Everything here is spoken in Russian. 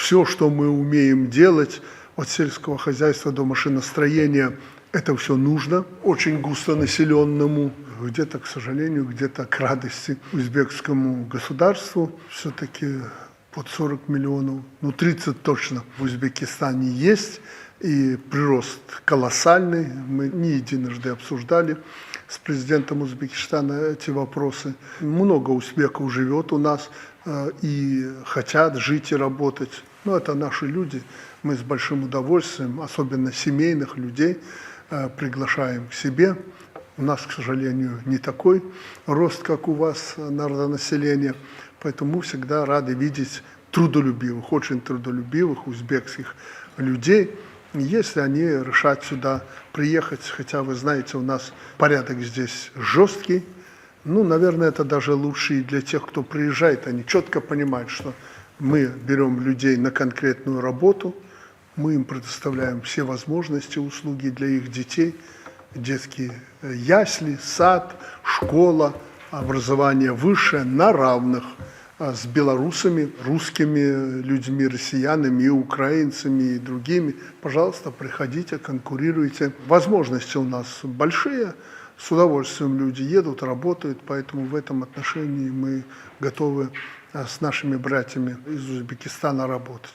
все, что мы умеем делать, от сельского хозяйства до машиностроения, это все нужно очень густонаселенному. Где-то, к сожалению, где-то к радости узбекскому государству. Все-таки под 40 миллионов, 30 точно в Узбекистане есть. И прирост колоссальный. Мы не единожды обсуждали с президентом Узбекистана эти вопросы. Много узбеков живет у нас и хотят жить и работать. Но это наши люди. Мы с большим удовольствием, особенно семейных людей, приглашаем к себе. У нас, к сожалению, не такой рост, как у вас, народонаселения. Поэтому мы всегда рады видеть трудолюбивых, очень трудолюбивых узбекских людей, если они решат сюда приехать. Хотя, вы знаете, у нас порядок здесь жесткий. Наверное, это даже лучше и для тех, кто приезжает. Они четко понимают, что мы берем людей на конкретную работу, мы им предоставляем все возможности, услуги для их детей, детские ясли, сад, школа, образование высшее на равных с белорусами, русскими людьми, россиянами, и украинцами, и другими. Пожалуйста, приходите, конкурируйте. Возможности у нас большие, с удовольствием люди едут, работают, поэтому в этом отношении мы готовы с нашими братьями из Узбекистана работать.